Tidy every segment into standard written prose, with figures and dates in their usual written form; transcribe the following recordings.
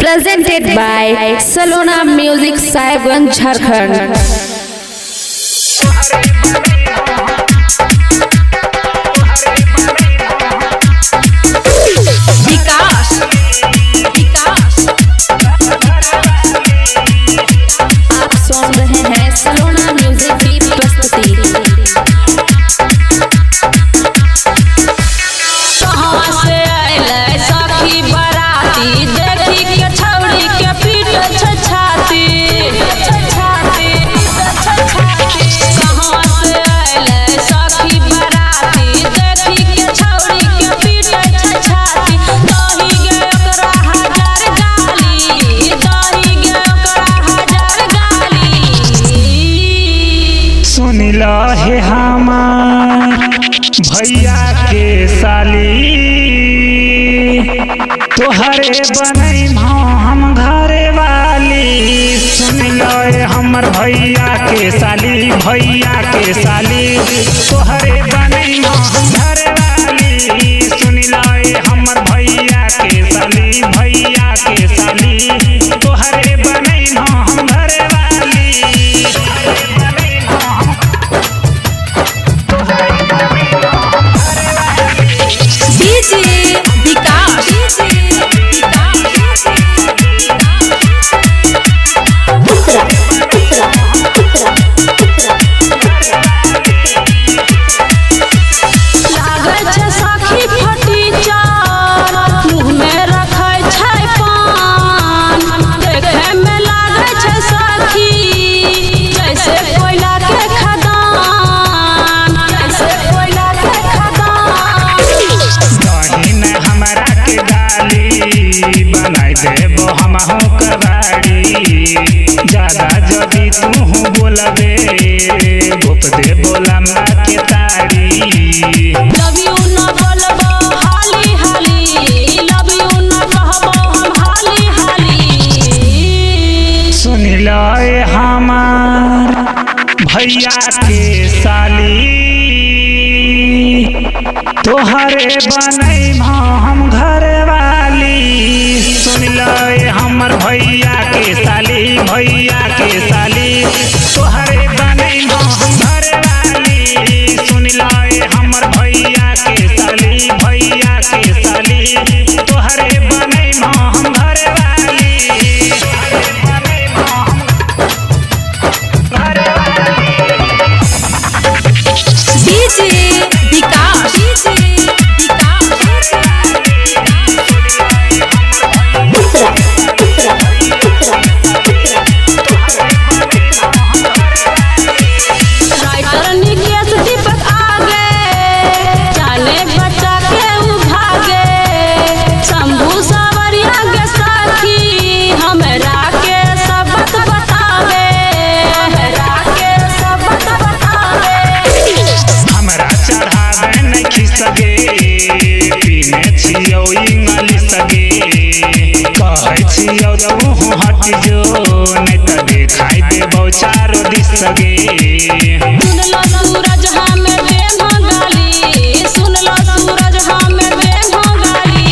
presented by Salona Music Sahibganj, Jharkhand. आप सुन रहे हैं सलोना म्यूजिक की प्रस्तुति। कहाँ से आइले सखी बराती, देखी के छौड़ी के पीट छछाती। कहाँ से आइले सखी बराती, देखी के छौड़ी के पीट छछाती। दही गे ओकरा हजार गाली, दही गे ओकरा हजार गाली। सुनिला है हमार भैया के साली, तोहरे बनई हम घरे वाली। सुनिला है हमर भैया के साली, भैया के साली, तोहरे बनई हम घरे वाली। सुनिला है हमर भैया के साली, भैया के साली, तोहरे बनई हम घरे वाली। बनाई देबो हमहू कबाड़ी, ज्यादा जदी तू बोलबे भूप दे बोला माँ के ताड़ी। लव यू ना बोलबो हाली हाली, लव यू ना कहबो हम हाली हाली। सुनिला हमार भैया के साली, तोहरे बनई हम घरे वाली। सुनिला हमर भैया के साली, भैया के साली, तोहरे बनई हम घरे वाली। सुनिला हमर भैया के साली, भैया के साली, तोहरे बनई हम घरे वाली। कहै छियौ तू हट जो, नहीं तो दिखाई देबौ चारो दिस सगे। सुनलो सूरज हमें देह गाली, सुनलो सूरज हमें देह गाली।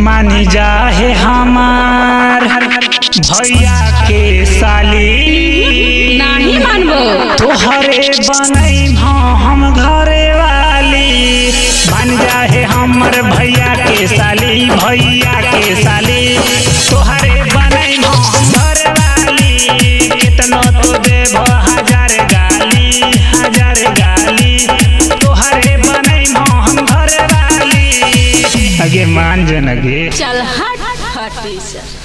मानी जाहे हमार भैया के साली, नहीं मानबो तोहरे बनई हम घरे वाली। बन जाहे हमर भैया के साली, भैया के साली, तोहरे बनई हम घरे वाली। कितना तो देबो हजार गाली, हजार गाली, तोहरे बनई हम घरे वाली। अगे मान जन अगे चल हट हटी से।